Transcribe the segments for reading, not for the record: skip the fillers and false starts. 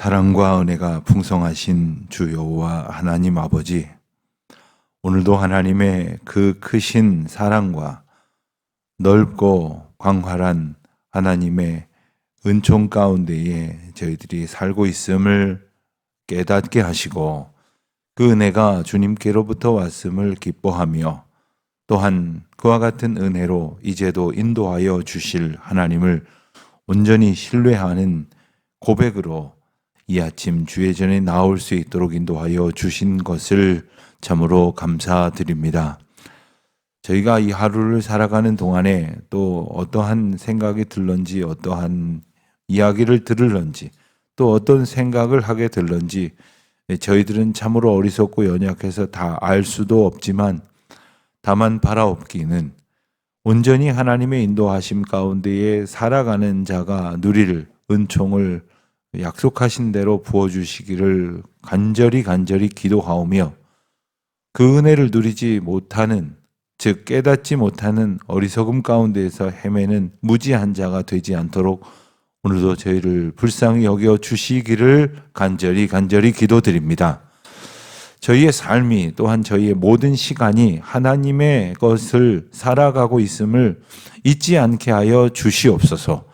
사랑과 은혜가 풍성하신 주 여호와 하나님 아버지, 오늘도 하나님의 그 크신 사랑과 넓고 광활한 하나님의 은총 가운데에 저희들이 살고 있음을 깨닫게 하시고 그 은혜가 주님께로부터 왔음을 기뻐하며 또한 그와 같은 은혜로 이제도 인도하여 주실 하나님을 온전히 신뢰하는 고백으로 이 아침 주의 전에 나올 수 있도록 인도하여 주신 것을 참으로 감사드립니다. 저희가 이 하루를 살아가는 동안에 또 어떠한 생각이 들런지, 어떠한 이야기를 들을런지, 또 어떤 생각을 하게 될런지 저희들은 참으로 어리석고 연약해서 다 알 수도 없지만 다만 바라옵기는 온전히 하나님의 인도하심 가운데에 살아가는 자가 누릴 은총을 약속하신 대로 부어주시기를 간절히 기도하오며 그 은혜를 누리지 못하는, 즉 깨닫지 못하는 어리석음 가운데에서 헤매는 무지한 자가 되지 않도록 오늘도 저희를 불쌍히 여겨 주시기를 간절히 기도드립니다. 저희의 삶이 또한 저희의 모든 시간이 하나님의 것을 살아가고 있음을 잊지 않게 하여 주시옵소서.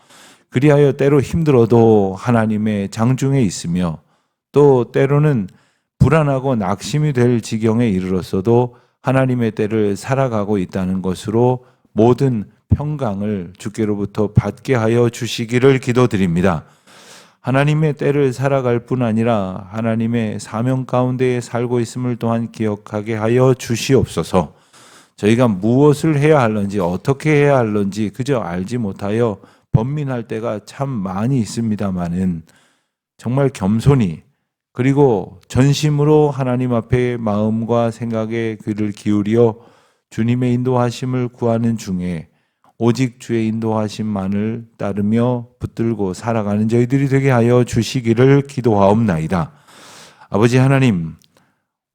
그리하여 때로 힘들어도 하나님의 장중에 있으며 또 때로는 불안하고 낙심이 될 지경에 이르렀어도 하나님의 때를 살아가고 있다는 것으로 모든 평강을 주께로부터 받게 하여 주시기를 기도드립니다. 하나님의 때를 살아갈 뿐 아니라 하나님의 사명 가운데에 살고 있음을 또한 기억하게 하여 주시옵소서. 저희가 무엇을 해야 할런지 어떻게 해야 할런지 그저 알지 못하여 번민할 때가 참 많이 있습니다마는 정말 겸손히 그리고 전심으로 하나님 앞에 마음과 생각에 귀를 기울여 주님의 인도하심을 구하는 중에 오직 주의 인도하심만을 따르며 붙들고 살아가는 저희들이 되게 하여 주시기를 기도하옵나이다. 아버지 하나님,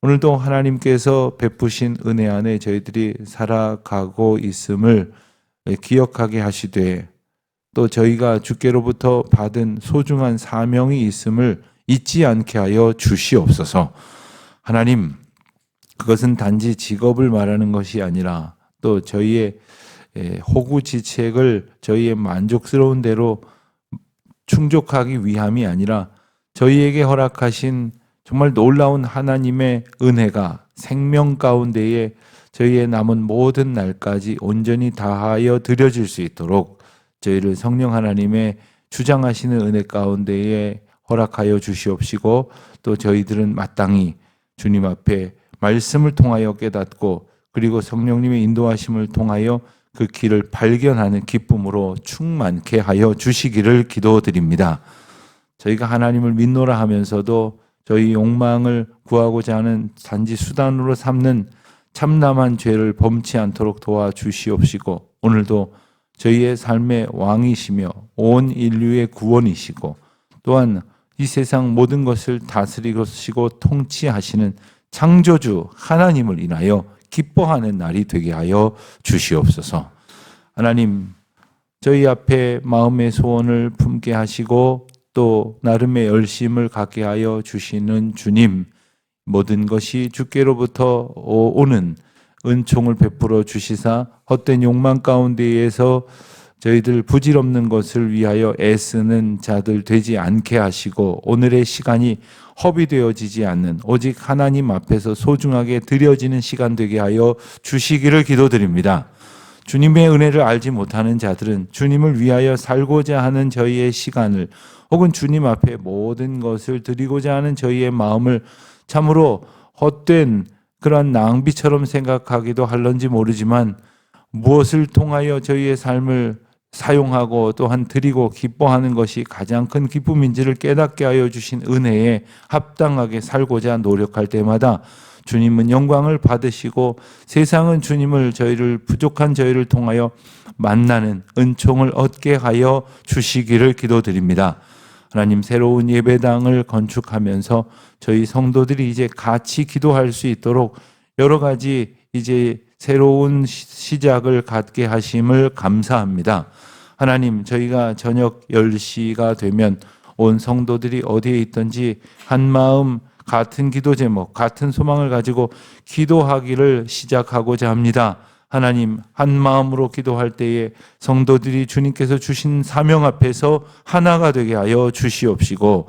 오늘도 하나님께서 베푸신 은혜 안에 저희들이 살아가고 있음을 기억하게 하시되 또 저희가 주께로부터 받은 소중한 사명이 있음을 잊지 않게 하여 주시옵소서. 하나님, 그것은 단지 직업을 말하는 것이 아니라 또 저희의 호구지책을 저희의 만족스러운 대로 충족하기 위함이 아니라 저희에게 허락하신 정말 놀라운 하나님의 은혜가 생명 가운데에 저희의 남은 모든 날까지 온전히 다하여 드려질 수 있도록 저희를 성령 하나님의 주장하시는 은혜 가운데에 허락하여 주시옵시고 또 저희들은 마땅히 주님 앞에 말씀을 통하여 깨닫고 그리고 성령님의 인도하심을 통하여 그 길을 발견하는 기쁨으로 충만케 하여 주시기를 기도드립니다. 저희가 하나님을 믿노라 하면서도 저희 욕망을 구하고자 하는 단지 수단으로 삼는 참남한 죄를 범치 않도록 도와주시옵시고 오늘도 저희의 삶의 왕이시며 온 인류의 구원이시고 또한 이 세상 모든 것을 다스리시고 통치하시는 창조주 하나님을 인하여 기뻐하는 날이 되게 하여 주시옵소서. 하나님, 저희 앞에 마음의 소원을 품게 하시고 또 나름의 열심을 갖게 하여 주시는 주님, 모든 것이 주께로부터 오는 은총을 베풀어 주시사 헛된 욕망 가운데에서 저희들 부질없는 것을 위하여 애쓰는 자들 되지 않게 하시고 오늘의 시간이 허비되어지지 않는 오직 하나님 앞에서 소중하게 드려지는 시간 되게 하여 주시기를 기도드립니다. 주님의 은혜를 알지 못하는 자들은 주님을 위하여 살고자 하는 저희의 시간을 혹은 주님 앞에 모든 것을 드리고자 하는 저희의 마음을 참으로 헛된 그런 낭비처럼 생각하기도 할런지 모르지만 무엇을 통하여 저희의 삶을 사용하고 또한 드리고 기뻐하는 것이 가장 큰 기쁨인지를 깨닫게 하여 주신 은혜에 합당하게 살고자 노력할 때마다 주님은 영광을 받으시고 세상은 주님을 저희를 부족한 저희를 통하여 만나는 은총을 얻게 하여 주시기를 기도드립니다. 하나님, 새로운 예배당을 건축하면서 저희 성도들이 이제 같이 기도할 수 있도록 여러 가지 이제 새로운 시작을 갖게 하심을 감사합니다. 하나님, 저희가 저녁 10시가 되면 온 성도들이 어디에 있든지 한 마음 같은 기도 제목, 같은 소망을 가지고 기도하기를 시작하고자 합니다. 하나님, 한 마음으로 기도할 때에 성도들이 주님께서 주신 사명 앞에서 하나가 되게 하여 주시옵시고,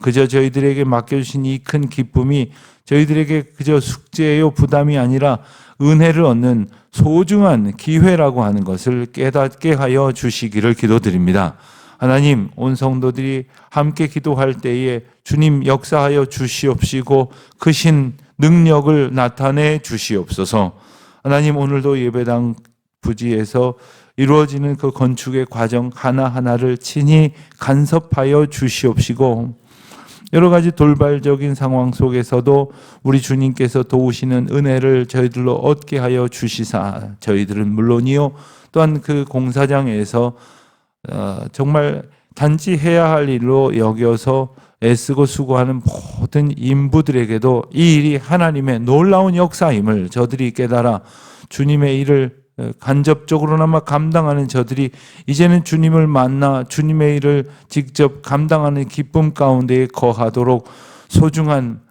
그저 저희들에게 맡겨주신 이 큰 기쁨이 저희들에게 그저 숙제요 부담이 아니라 은혜를 얻는 소중한 기회라고 하는 것을 깨닫게 하여 주시기를 기도드립니다. 하나님, 온 성도들이 함께 기도할 때에 주님 역사하여 주시옵시고 크신 능력을 나타내 주시옵소서. 하나님, 오늘도 예배당 부지에서 이루어지는 그 건축의 과정 하나하나를 친히 간섭하여 주시옵시고, 여러 가지 돌발적인 상황 속에서도 우리 주님께서 도우시는 은혜를 저희들로 얻게 하여 주시사, 저희들은 물론이요 또한 그 공사장에서 정말 단지 해야 할 일로 여겨서 애쓰고 수고하는 모든 인부들에게도 이 일이 하나님의 놀라운 역사임을 저들이 깨달아 주님의 일을 간접적으로나마 감당하는 저들이 이제는 주님을 만나 주님의 일을 직접 감당하는 기쁨 가운데 거하도록 소중한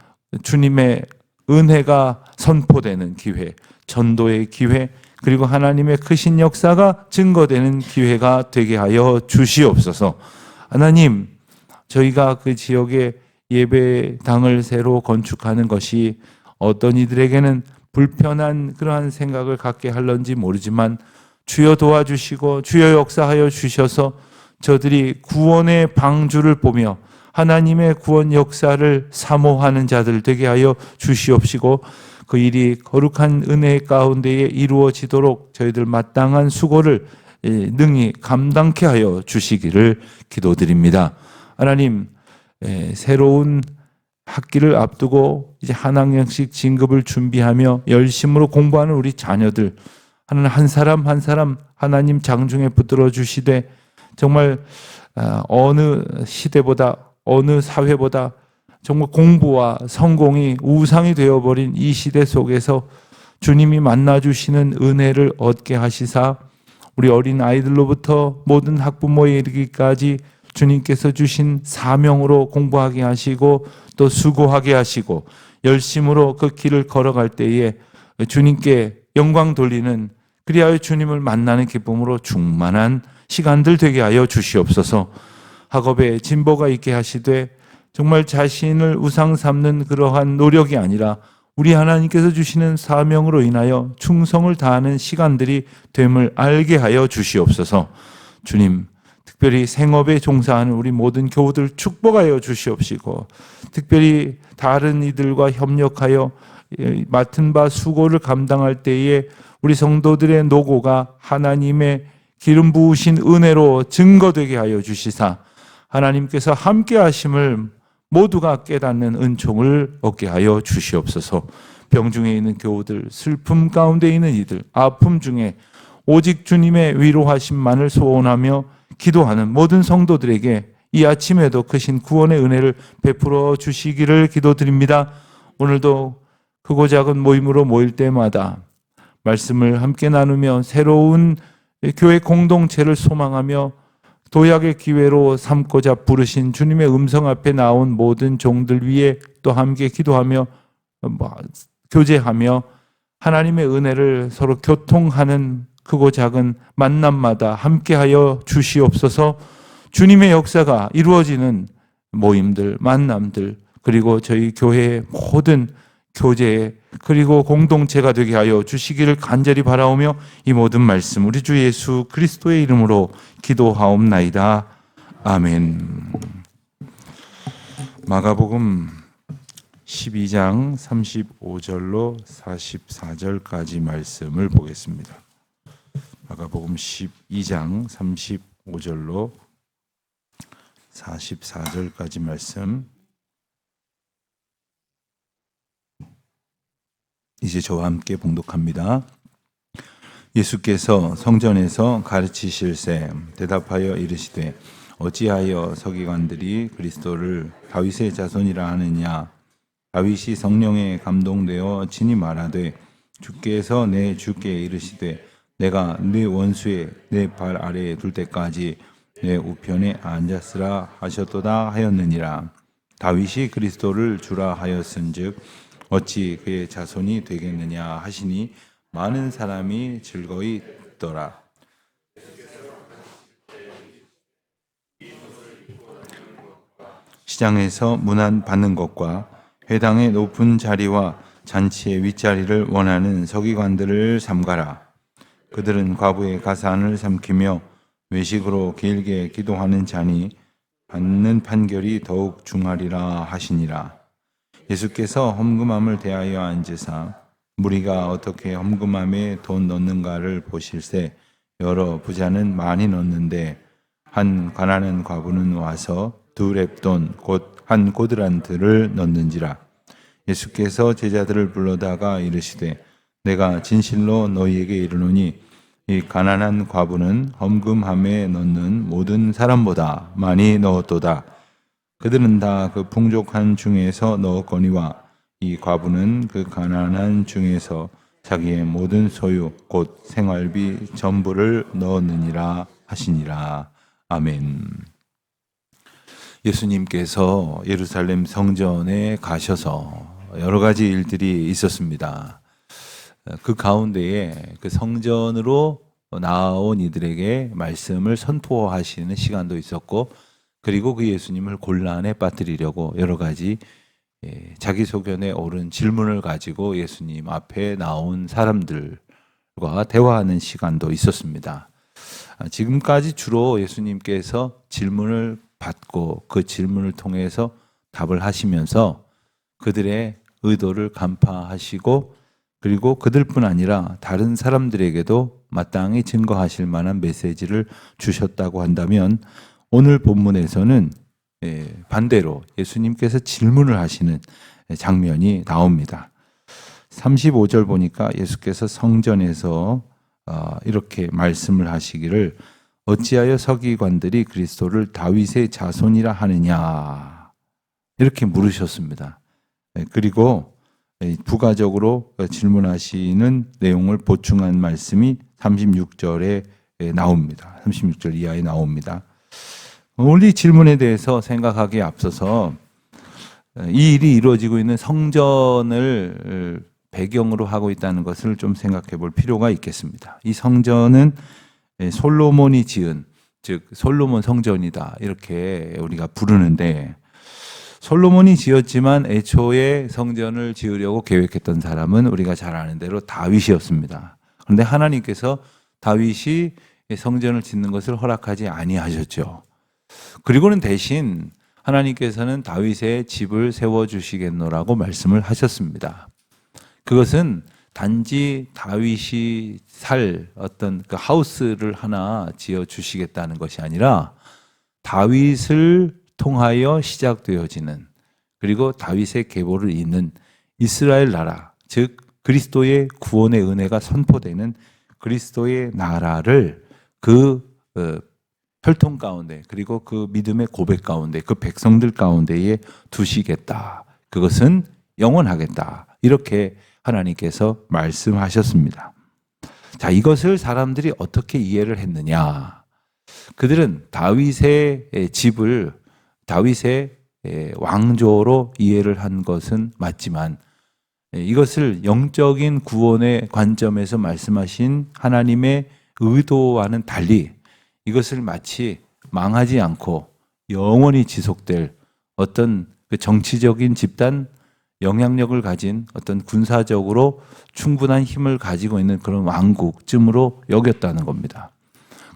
주님의 은혜가 선포되는 기회, 전도의 기회, 그리고 하나님의 크신 역사가 증거되는 기회가 되게 하여 주시옵소서. 하나님, 저희가 그 지역에 예배당을 새로 건축하는 것이 어떤 이들에게는 불편한 그러한 생각을 갖게 할런지 모르지만 주여 도와주시고 주여 역사하여 주셔서 저들이 구원의 방주를 보며 하나님의 구원 역사를 사모하는 자들 되게 하여 주시옵시고, 그 일이 거룩한 은혜 가운데에 이루어지도록 저희들 마땅한 수고를 능히 감당케 하여 주시기를 기도드립니다. 하나님, 새로운 학기를 앞두고 이제 한 학년씩 진급을 준비하며 열심으로 공부하는 우리 자녀들, 하나님 한 사람 한 사람 하나님 장중에 붙들어 주시되 정말 어느 시대보다 어느 사회보다 정말 공부와 성공이 우상이 되어버린 이 시대 속에서 주님이 만나주시는 은혜를 얻게 하시사 우리 어린 아이들로부터 모든 학부모에 이르기까지 주님께서 주신 사명으로 공부하게 하시고 또 수고하게 하시고 열심으로 그 길을 걸어갈 때에 주님께 영광 돌리는, 그리하여 주님을 만나는 기쁨으로 충만한 시간들 되게 하여 주시옵소서. 학업에 진보가 있게 하시되 정말 자신을 우상 삼는 그러한 노력이 아니라 우리 하나님께서 주시는 사명으로 인하여 충성을 다하는 시간들이 됨을 알게 하여 주시옵소서. 주님, 특별히 생업에 종사하는 우리 모든 교우들 축복하여 주시옵시고, 특별히 다른 이들과 협력하여 맡은 바 수고를 감당할 때에 우리 성도들의 노고가 하나님의 기름 부으신 은혜로 증거되게 하여 주시사 하나님께서 함께 하심을 모두가 깨닫는 은총을 얻게 하여 주시옵소서. 병중에 있는 교우들, 슬픔 가운데 있는 이들, 아픔 중에 오직 주님의 위로하심만을 소원하며 기도하는 모든 성도들에게 이 아침에도 크신 구원의 은혜를 베풀어 주시기를 기도드립니다. 오늘도 크고 작은 모임으로 모일 때마다 말씀을 함께 나누며 새로운 교회 공동체를 소망하며 도약의 기회로 삼고자 부르신 주님의 음성 앞에 나온 모든 종들 위에 또 함께 기도하며 교제하며 하나님의 은혜를 서로 교통하는 크고 작은 만남마다 함께하여 주시옵소서. 주님의 역사가 이루어지는 모임들, 만남들, 그리고 저희 교회의 모든 교제 그리고 공동체가 되게 하여 주시기를 간절히 바라오며 이 모든 말씀 우리 주 예수 그리스도의 이름으로 기도하옵나이다. 아멘. 마가복음 12장 35절로 44절까지 말씀을 보겠습니다. 마가복음 12장 35절로 44절까지 말씀, 이제 저와 함께 봉독합니다. 예수께서 성전에서 가르치실새 대답하여 이르시되 어찌하여 서기관들이 그리스도를 다윗의 자손이라 하느냐. 다윗이 성령에 감동되어 친히 말하되 주께서 내 주께 이르시되 내가 네 원수의 내 발 아래에 둘 때까지 내 우편에 앉았으라 하셨도다 하였느니라. 다윗이 그리스도를 주라 하였은즉 어찌 그의 자손이 되겠느냐 하시니 많은 사람이 즐거이 듣더라. 시장에서 문안 받는 것과 회당의 높은 자리와 잔치의 윗자리를 원하는 서기관들을 삼가라. 그들은 과부의 가산을 삼키며 외식으로 길게 기도하는 자니 받는 판결이 더욱 중하리라 하시니라. 예수께서 험금함을 대하여 앉으사 무리가 어떻게 험금함에 돈 넣는가를 보실새 여러 부자는 많이 넣는데 한 가난한 과부는 와서 두 렙돈 곧 한 고드란트를 넣는지라. 예수께서 제자들을 불러다가 이르시되 내가 진실로 너희에게 이르노니 이 가난한 과부는 험금함에 넣는 모든 사람보다 많이 넣었도다. 그들은 다 그 풍족한 중에서 넣었거니와 이 과부는 그 가난한 중에서 자기의 모든 소유 곧 생활비 전부를 넣었느니라 하시니라. 아멘. 예수님께서 예루살렘 성전에 가셔서 여러 가지 일들이 있었습니다. 그 가운데에 그 성전으로 나온 이들에게 말씀을 선포하시는 시간도 있었고, 그리고 그 예수님을 곤란에 빠뜨리려고 여러 가지 자기소견에 옳은 질문을 가지고 예수님 앞에 나온 사람들과 대화하는 시간도 있었습니다. 지금까지 주로 예수님께서 질문을 받고 그 질문을 통해서 답을 하시면서 그들의 의도를 간파하시고, 그리고 그들뿐 아니라 다른 사람들에게도 마땅히 증거하실 만한 메시지를 주셨다고 한다면, 오늘 본문에서는 반대로 예수님께서 질문을 하시는 장면이 나옵니다. 35절 보니까 예수께서 성전에서 이렇게 말씀을 하시기를 어찌하여 서기관들이 그리스도를 다윗의 자손이라 하느냐 이렇게 물으셨습니다. 그리고 부가적으로 질문하시는 내용을 보충한 말씀이 36절에 나옵니다. 36절 이하에 나옵니다. 오늘 이 질문에 대해서 생각하기에 앞서서 이 일이 이루어지고 있는 성전을 배경으로 하고 있다는 것을 좀 생각해 볼 필요가 있겠습니다. 이 성전은 솔로몬이 지은, 즉 솔로몬 성전이다 이렇게 우리가 부르는데, 솔로몬이 지었지만 애초에 성전을 지으려고 계획했던 사람은 우리가 잘 아는 대로 다윗이었습니다. 그런데 하나님께서 다윗이 성전을 짓는 것을 허락하지 아니하셨죠. 그리고는 대신 하나님께서는 다윗의 집을 세워주시겠노라고 말씀을 하셨습니다. 그것은 단지 다윗이 살 어떤 그 하우스를 하나 지어 주시겠다는 것이 아니라 다윗을 통하여 시작되어지는, 그리고 다윗의 계보를 잇는 이스라엘 나라, 즉 그리스도의 구원의 은혜가 선포되는 그리스도의 나라를 그 혈통 가운데, 그리고 그 믿음의 고백 가운데, 그 백성들 가운데에 두시겠다. 그것은 영원하겠다. 이렇게 하나님께서 말씀하셨습니다. 자, 이것을 사람들이 어떻게 이해를 했느냐? 그들은 다윗의 집을 다윗의 왕조로 이해를 한 것은 맞지만, 이것을 영적인 구원의 관점에서 말씀하신 하나님의 의도와는 달리 이것을 마치 망하지 않고 영원히 지속될 어떤 그 정치적인 집단, 영향력을 가진 어떤 군사적으로 충분한 힘을 가지고 있는 그런 왕국쯤으로 여겼다는 겁니다.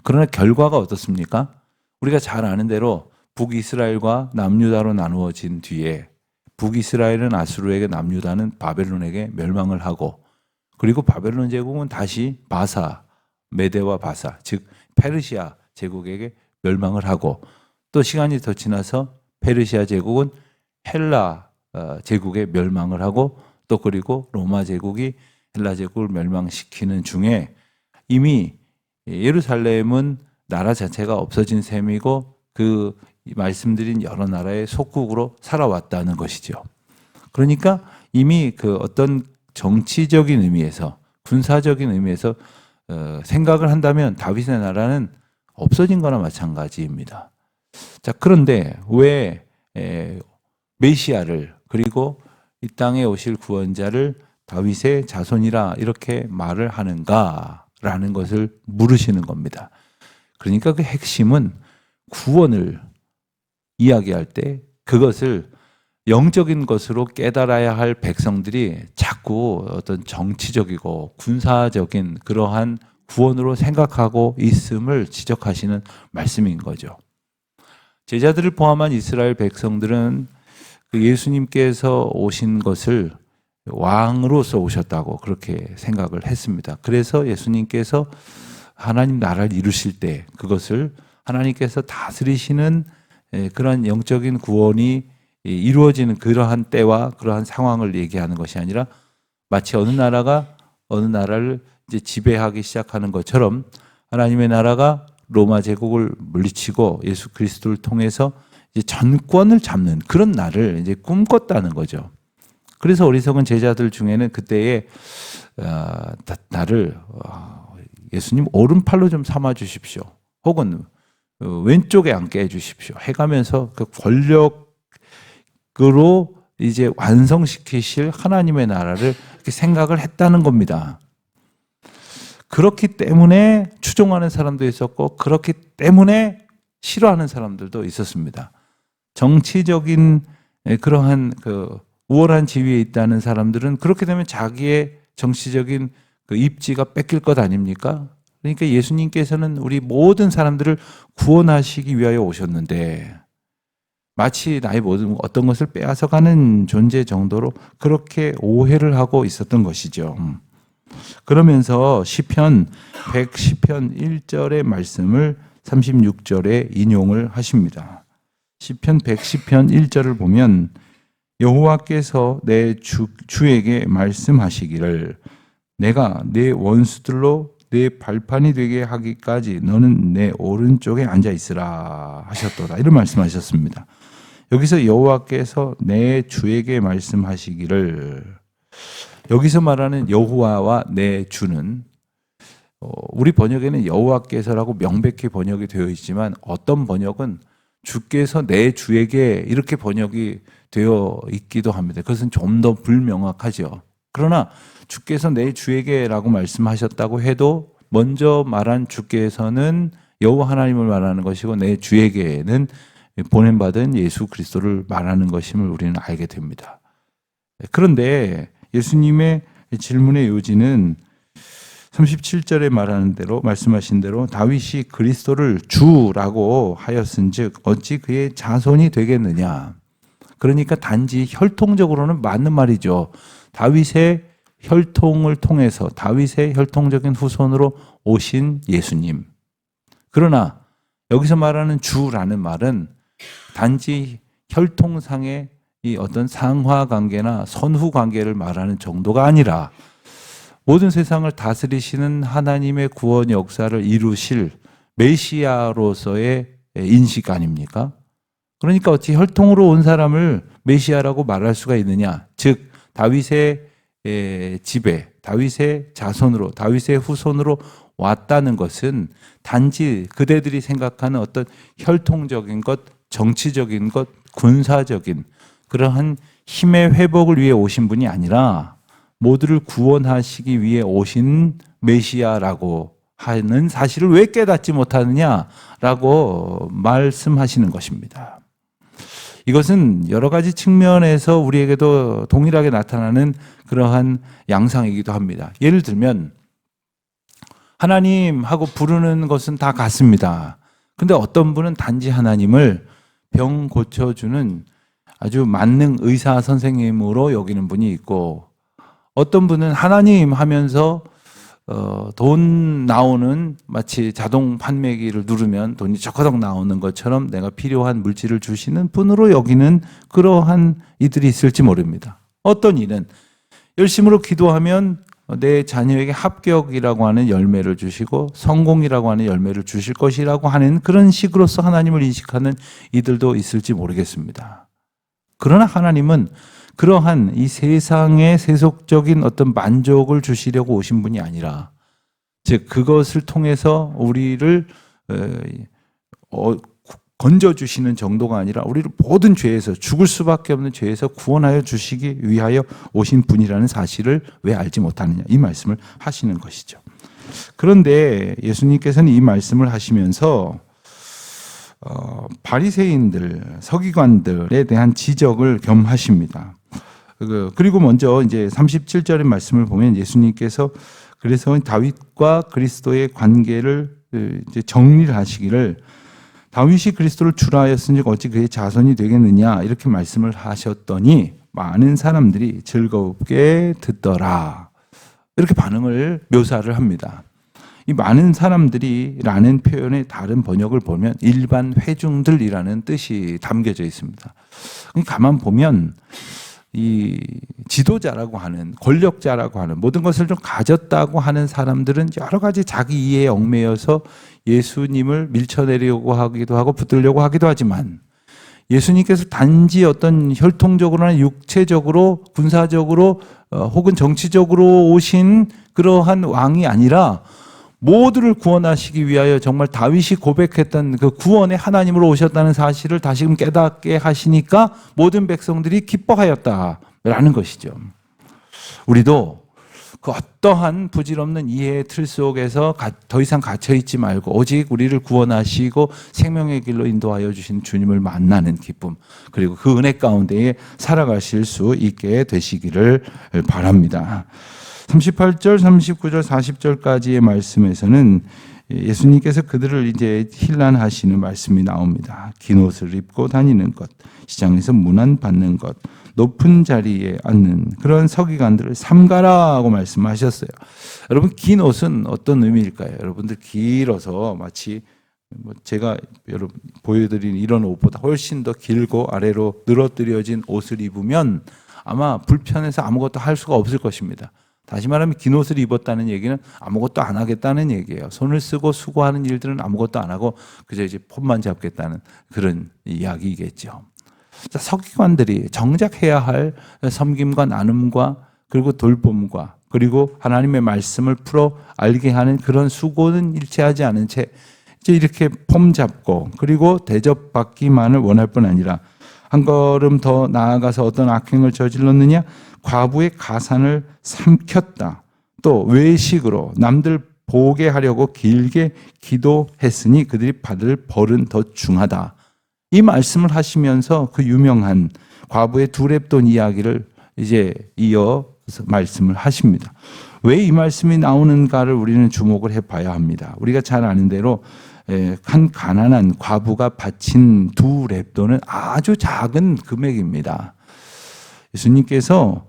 그러나 결과가 어떻습니까? 우리가 잘 아는 대로 북이스라엘과 남유다로 나누어진 뒤에 북이스라엘은 아수르에게, 남유다는 바벨론에게 멸망을 하고, 그리고 바벨론 제국은 다시 바사, 메대와 바사, 즉 페르시아 제국에게 멸망을 하고, 또 시간이 더 지나서 페르시아 제국은 헬라 제국에 멸망을 하고, 또 그리고 로마 제국이 헬라 제국을 멸망시키는 중에 이미 예루살렘은 나라 자체가 없어진 셈이고 그 말씀드린 여러 나라의 속국으로 살아왔다는 것이죠. 그러니까 이미 그 어떤 정치적인 의미에서, 군사적인 의미에서 생각을 한다면 다윗의 나라는 없어진 거나 마찬가지입니다. 자, 그런데 왜 메시아를, 그리고 이 땅에 오실 구원자를 다윗의 자손이라 이렇게 말을 하는가라는 것을 물으시는 겁니다. 그러니까 그 핵심은 구원을 이야기할 때 그것을 영적인 것으로 깨달아야 할 백성들이 자꾸 어떤 정치적이고 군사적인 그러한 구원으로 생각하고 있음을 지적하시는 말씀인 거죠. 제자들을 포함한 이스라엘 백성들은 그 예수님께서 오신 것을 왕으로서 오셨다고 그렇게 생각을 했습니다. 그래서 예수님께서 하나님 나라를 이루실 때 그것을 하나님께서 다스리시는 그런 영적인 구원이 이루어지는 그러한 때와 그러한 상황을 얘기하는 것이 아니라 마치 어느 나라가 어느 나라를 이제 지배하기 시작하는 것처럼 하나님의 나라가 로마 제국을 물리치고 예수 그리스도를 통해서 이제 전권을 잡는 그런 날을 이제 꿈꿨다는 거죠. 그래서 어리석은 제자들 중에는 그때에 나를 예수님 오른팔로 좀 삼아 주십시오. 혹은 왼쪽에 앉게 해 주십시오. 해가면서 그 권력으로 이제 완성시키실 하나님의 나라를 이렇게 생각을 했다는 겁니다. 그렇기 때문에 추종하는 사람도 있었고 그렇기 때문에 싫어하는 사람들도 있었습니다. 정치적인 그러한 그 우월한 지위에 있다는 사람들은 그렇게 되면 자기의 정치적인 그 입지가 뺏길 것 아닙니까? 그러니까 예수님께서는 우리 모든 사람들을 구원하시기 위하여 오셨는데 마치 나의 모든 어떤 것을 빼앗아가는 존재 정도로 그렇게 오해를 하고 있었던 것이죠. 그러면서 시편 110편 1절의 말씀을 36절에 인용을 하십니다. 시편 110편 1절을 보면 여호와께서 내 주에게 말씀하시기를 내가 내 원수들로 내 발판이 되게 하기까지 너는 내 오른쪽에 앉아 있으라 하셨도다. 이런 말씀하셨습니다. 여기서 여호와께서 내 주에게 말씀하시기를, 여기서 말하는 여호와와 내 주는 우리 번역에는 여호와께서라고 명백히 번역이 되어 있지만 어떤 번역은 주께서 내 주에게 이렇게 번역이 되어 있기도 합니다. 그것은 좀 더 불명확하죠. 그러나 주께서 내 주에게라고 말씀하셨다고 해도 먼저 말한 주께서는 여호와 하나님을 말하는 것이고 내 주에게는 보냄받은 예수 그리스도를 말하는 것임을 우리는 알게 됩니다. 그런데 예수님의 질문의 요지는 37절에 말하는 대로 말씀하신 대로 다윗이 그리스도를 주라고 하였은즉 어찌 그의 자손이 되겠느냐. 그러니까 단지 혈통적으로는 맞는 말이죠. 다윗의 혈통을 통해서 다윗의 혈통적인 후손으로 오신 예수님. 그러나 여기서 말하는 주라는 말은 단지 혈통상의 이 어떤 상하 관계나 선후 관계를 말하는 정도가 아니라 모든 세상을 다스리시는 하나님의 구원 역사를 이루실 메시아로서의 인식 아닙니까? 그러니까 어찌 혈통으로 온 사람을 메시아라고 말할 수가 있느냐? 즉 다윗의 집에 다윗의 자손으로 다윗의 후손으로 왔다는 것은 단지 그대들이 생각하는 어떤 혈통적인 것, 정치적인 것, 군사적인 그러한 힘의 회복을 위해 오신 분이 아니라 모두를 구원하시기 위해 오신 메시아라고 하는 사실을 왜 깨닫지 못하느냐라고 말씀하시는 것입니다. 이것은 여러 가지 측면에서 우리에게도 동일하게 나타나는 그러한 양상이기도 합니다. 예를 들면 하나님하고 부르는 것은 다 같습니다. 근데 어떤 분은 단지 하나님을 병 고쳐주는 아주 만능 의사 선생님으로 여기는 분이 있고 어떤 분은 하나님 하면서 돈 나오는 마치 자동 판매기를 누르면 돈이 저커덕 나오는 것처럼 내가 필요한 물질을 주시는 분으로 여기는 그러한 이들이 있을지 모릅니다. 어떤 이는 열심으로 기도하면 내 자녀에게 합격이라고 하는 열매를 주시고 성공이라고 하는 열매를 주실 것이라고 하는 그런 식으로서 하나님을 인식하는 이들도 있을지 모르겠습니다. 그러나 하나님은 그러한 이 세상의 세속적인 어떤 만족을 주시려고 오신 분이 아니라 즉 그것을 통해서 우리를 건져주시는 정도가 아니라 우리를 모든 죄에서, 죽을 수밖에 없는 죄에서 구원하여 주시기 위하여 오신 분이라는 사실을 왜 알지 못하느냐, 이 말씀을 하시는 것이죠. 그런데 예수님께서는 이 말씀을 하시면서 바리새인들, 서기관들에 대한 지적을 겸하십니다. 그리고 먼저 이제 37절의 말씀을 보면 예수님께서 그래서 다윗과 그리스도의 관계를 이제 정리를 하시기를, 다윗이 그리스도를 주라 하였으니 어찌 그의 자손이 되겠느냐, 이렇게 말씀을 하셨더니 많은 사람들이 즐겁게 듣더라, 이렇게 반응을 묘사를 합니다. 이 많은 사람들이라는 표현의 다른 번역을 보면 일반 회중들이라는 뜻이 담겨져 있습니다. 가만 보면 이 지도자라고 하는, 권력자라고 하는, 모든 것을 좀 가졌다고 하는 사람들은 여러 가지 자기 이해에 얽매여서 예수님을 밀쳐내려고 하기도 하고 붙들려고 하기도 하지만, 예수님께서 단지 어떤 혈통적으로나 육체적으로, 군사적으로 혹은 정치적으로 오신 그러한 왕이 아니라 모두를 구원하시기 위하여 정말 다윗이 고백했던 그 구원의 하나님으로 오셨다는 사실을 다시금 깨닫게 하시니까 모든 백성들이 기뻐하였다라는 것이죠. 우리도 그 어떠한 부질없는 이해의 틀 속에서 더 이상 갇혀있지 말고 오직 우리를 구원하시고 생명의 길로 인도하여 주신 주님을 만나는 기쁨, 그리고 그 은혜 가운데에 살아가실 수 있게 되시기를 바랍니다. 38절, 39절, 40절까지의 말씀에서는 예수님께서 그들을 이제 힐난하시는 말씀이 나옵니다. 긴 옷을 입고 다니는 것, 시장에서 문안 받는 것, 높은 자리에 앉는 그런 서기관들을 삼가라고 말씀하셨어요. 여러분, 긴 옷은 어떤 의미일까요? 여러분들 길어서 마치 제가 여러분 보여드린 이런 옷보다 훨씬 더 길고 아래로 늘어뜨려진 옷을 입으면 아마 불편해서 아무것도 할 수가 없을 것입니다. 다시 말하면 긴 옷을 입었다는 얘기는 아무것도 안 하겠다는 얘기예요. 손을 쓰고 수고하는 일들은 아무것도 안 하고 그저 이제 폰만 잡겠다는 그런 이야기겠죠. 자, 서기관들이 정작 해야 할 섬김과 나눔과 그리고 돌봄과 그리고 하나님의 말씀을 풀어 알게 하는 그런 수고는 일체하지 않은 채 이제 이렇게 폼 잡고 그리고 대접받기만을 원할 뿐 아니라 한 걸음 더 나아가서 어떤 악행을 저질렀느냐? 과부의 가산을 삼켰다. 또 외식으로 남들 보게 하려고 길게 기도했으니 그들이 받을 벌은 더 중하다. 이 말씀을 하시면서 그 유명한 과부의 두 렙돈 이야기를 이제 이어 말씀을 하십니다. 왜 이 말씀이 나오는가를 우리는 주목을 해봐야 합니다. 우리가 잘 아는 대로 한 가난한 과부가 바친 두 렙돈은 아주 작은 금액입니다. 예수님께서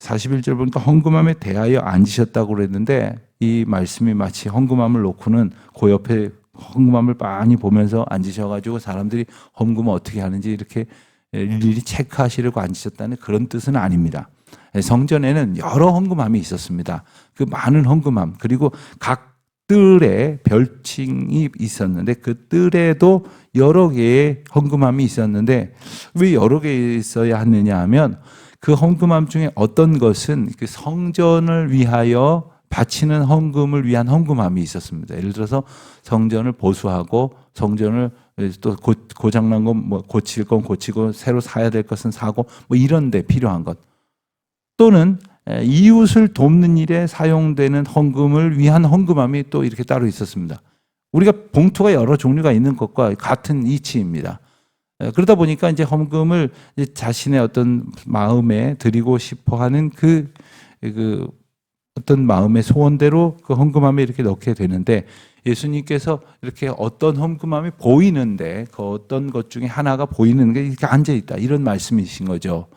41절 보니까 헌금함에 대하여 앉으셨다고 그랬는데 이 말씀이 마치 헌금함을 놓고는 그 옆에 헌금함을 많이 보면서 앉으셔가지고 사람들이 헌금을 어떻게 하는지 이렇게 일일이 체크하시려고 앉으셨다는 그런 뜻은 아닙니다. 성전에는 여러 헌금함이 있었습니다. 그 많은 헌금함, 그리고 각 뜰에 별칭이 있었는데 그 뜰에도 여러 개의 헌금함이 있었는데 왜 여러 개 있어야 하느냐 하면 그 헌금함 중에 어떤 것은 그 성전을 위하여 바치는 헌금을 위한 헌금함이 있었습니다. 예를 들어서 성전을 보수하고 성전을 또 고장난 건 뭐 고칠 건 고치고 새로 사야 될 것은 사고 뭐 이런 데 필요한 것, 또는 이웃을 돕는 일에 사용되는 헌금을 위한 헌금함이 또 이렇게 따로 있었습니다. 우리가 봉투가 여러 종류가 있는 것과 같은 이치입니다. 그러다 보니까 이제 헌금을 자신의 어떤 마음에 드리고 싶어 하는 그 어떤 마음의 소원대로 그 헌금함에 이렇게 넣게 되는데 예수님께서 이렇게 어떤 헌금함이 보이는데 그 어떤 것 중에 하나가 보이는 게 이렇게 앉아 있다, 이런 말씀이신 거죠.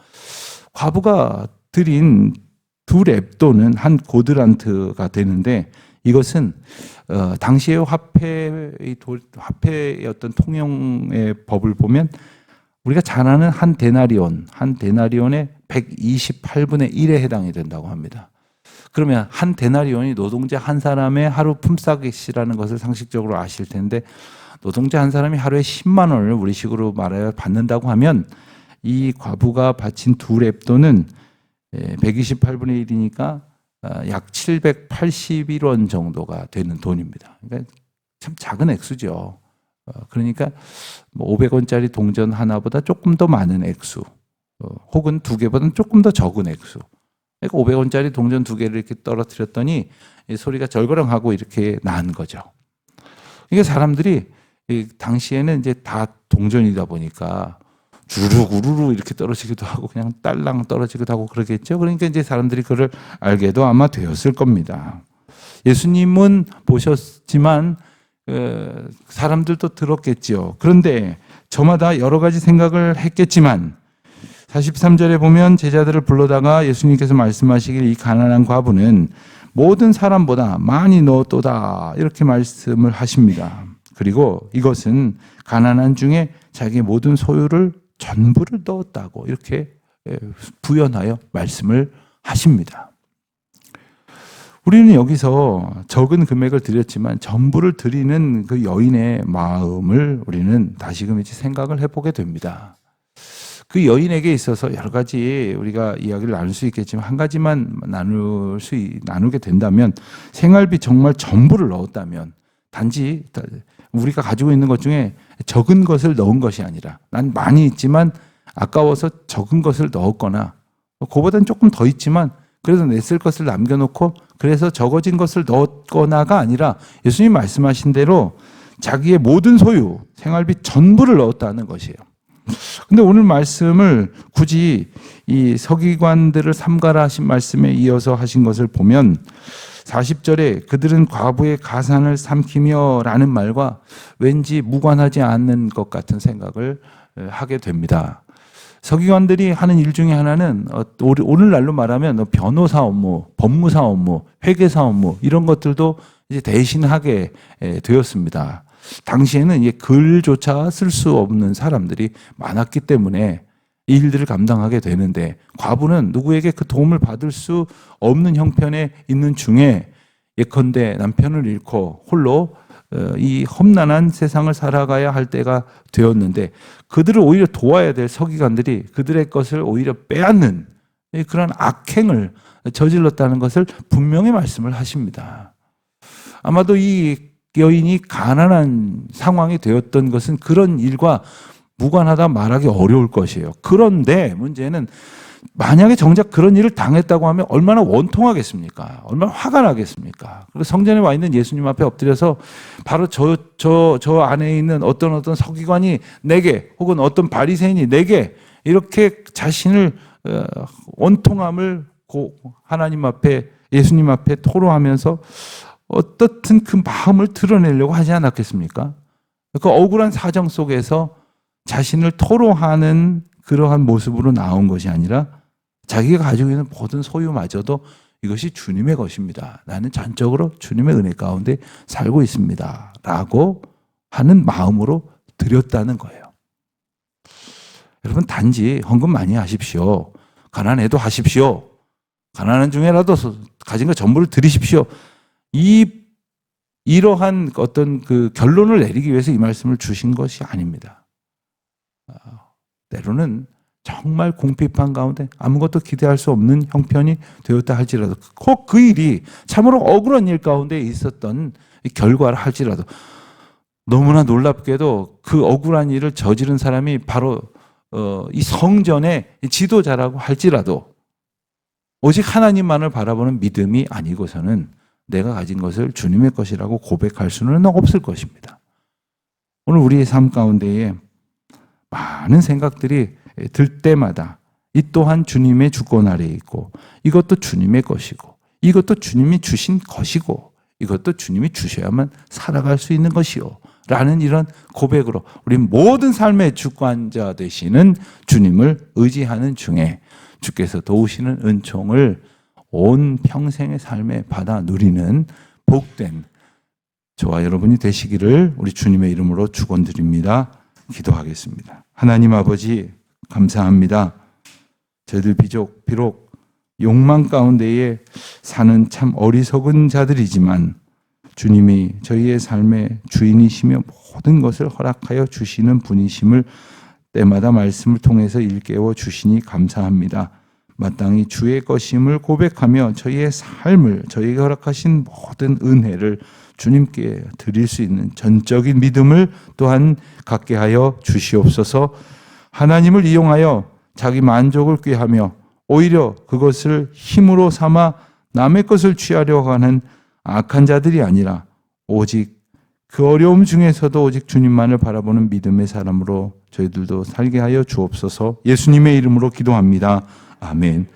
과부가 드린 두 렙돈은 한 고드란트가 되는데 이것은 당시의 화폐의 어떤 통용의 법을 보면 우리가 잘 아는 한 데나리온의 128분의 1에 해당이 된다고 합니다. 그러면 한 데나리온이 노동자 한 사람의 하루 품삯이라는 것을 상식적으로 아실 텐데, 노동자 한 사람이 하루에 10만 원을 우리식으로 말하여 받는다고 하면 이 과부가 바친 두 렙돈은 128분의 1이니까 약 781원 정도가 되는 돈입니다. 그러니까 참 작은 액수죠. 그러니까 뭐 500원짜리 동전 하나보다 조금 더 많은 액수, 혹은 2개보다는 조금 더 적은 액수. 그러니까 500원짜리 동전 2개를 이렇게 떨어뜨렸더니 이 소리가 절거렁하고 이렇게 난 거죠. 이게 사람들이 당시에는 이제 다 동전이다 보니까 주르구르르 이렇게 떨어지기도 하고 그냥 딸랑 떨어지기도 하고 그러겠죠. 그러니까 이제 사람들이 그걸 알게도 아마 되었을 겁니다. 예수님은 보셨지만 사람들도 들었겠죠. 그런데 저마다 여러 가지 생각을 했겠지만 43절에 보면 제자들을 불러다가 예수님께서 말씀하시길 이 가난한 과부는 모든 사람보다 많이 넣었도다 이렇게 말씀을 하십니다. 그리고 이것은 가난한 중에 자기의 모든 소유를 전부를 넣었다고 이렇게 부연하여 말씀을 하십니다. 우리는 여기서 적은 금액을 드렸지만 전부를 드리는 그 여인의 마음을 우리는 다시금 이제 생각을 해보게 됩니다. 그 여인에게 있어서 여러 가지 우리가 이야기를 나눌 수 있겠지만 한 가지만 나누게 된다면 생활비 정말 전부를 넣었다면 단지 우리가 가지고 있는 것 중에 적은 것을 넣은 것이 아니라 난 많이 있지만 아까워서 적은 것을 넣었거나 그보다는 조금 더 있지만 그래서 냈을 것을 남겨놓고 그래서 적어진 것을 넣었거나가 아니라 예수님 말씀하신 대로 자기의 모든 소유, 생활비 전부를 넣었다는 것이에요. 근데 오늘 말씀을 굳이 이 서기관들을 삼가라 하신 말씀에 이어서 하신 것을 보면 40절에 그들은 과부의 가산을 삼키며 라는 말과 왠지 무관하지 않는 것 같은 생각을 하게 됩니다. 서기관들이 하는 일 중에 하나는 오늘날로 말하면 변호사 업무, 법무사 업무, 회계사 업무 이런 것들도 이제 대신하게 되었습니다. 당시에는 글조차 쓸 수 없는 사람들이 많았기 때문에 이 일들을 감당하게 되는데 과부는 누구에게 그 도움을 받을 수 없는 형편에 있는 중에 예컨대 남편을 잃고 홀로 이 험난한 세상을 살아가야 할 때가 되었는데 그들을 오히려 도와야 될 서기관들이 그들의 것을 오히려 빼앗는 그런 악행을 저질렀다는 것을 분명히 말씀을 하십니다. 아마도 이 여인이 가난한 상황이 되었던 것은 그런 일과 무관하다 말하기 어려울 것이에요. 그런데 문제는 만약에 정작 그런 일을 당했다고 하면 얼마나 원통하겠습니까? 얼마나 화가 나겠습니까? 그리고 성전에 와 있는 예수님 앞에 엎드려서 바로 저 안에 있는 어떤 서기관이 내게 혹은 어떤 바리새인이 내게 이렇게 자신을 원통함을 하나님 앞에 예수님 앞에 토로하면서 어떻든 그 마음을 드러내려고 하지 않았겠습니까? 그 억울한 사정 속에서 자신을 토로하는 그러한 모습으로 나온 것이 아니라 자기가 가지고 있는 모든 소유마저도 이것이 주님의 것입니다. 나는 전적으로 주님의 은혜 가운데 살고 있습니다. 라고 하는 마음으로 드렸다는 거예요. 여러분 단지 헌금 많이 하십시오. 가난해도 하십시오. 가난한 중에라도 가진 것 전부를 드리십시오. 이러한 어떤 그 결론을 내리기 위해서 이 말씀을 주신 것이 아닙니다. 때로는 정말 궁핍한 가운데 아무것도 기대할 수 없는 형편이 되었다 할지라도 꼭 그 일이 참으로 억울한 일 가운데 있었던 결과를 할지라도 너무나 놀랍게도 그 억울한 일을 저지른 사람이 바로 이 성전의 지도자라고 할지라도 오직 하나님만을 바라보는 믿음이 아니고서는 내가 가진 것을 주님의 것이라고 고백할 수는 없을 것입니다. 오늘 우리의 삶 가운데에 많은 생각들이 들 때마다 이 또한 주님의 주권 아래에 있고 이것도 주님의 것이고 이것도 주님이 주신 것이고 이것도 주님이 주셔야만 살아갈 수 있는 것이요 라는 이런 고백으로 우리 모든 삶의 주관자 되시는 주님을 의지하는 중에 주께서 도우시는 은총을 온 평생의 삶에 받아 누리는 복된 저와 여러분이 되시기를 우리 주님의 이름으로 축원드립니다. 기도하겠습니다. 하나님 아버지 감사합니다. 저희들 비록 욕망 가운데에 사는 참 어리석은 자들이지만 주님이 저희의 삶의 주인이시며 모든 것을 허락하여 주시는 분이심을 때마다 말씀을 통해서 일깨워 주시니 감사합니다. 마땅히 주의 것임을 고백하며 저희의 삶을 저희에게 허락하신 모든 은혜를 주님께 드릴 수 있는 전적인 믿음을 또한 갖게 하여 주시옵소서. 하나님을 이용하여 자기 만족을 꾀하며 오히려 그것을 힘으로 삼아 남의 것을 취하려고 하는 악한 자들이 아니라 오직 그 어려움 중에서도 오직 주님만을 바라보는 믿음의 사람으로 저희들도 살게 하여 주옵소서. 예수님의 이름으로 기도합니다. 아멘.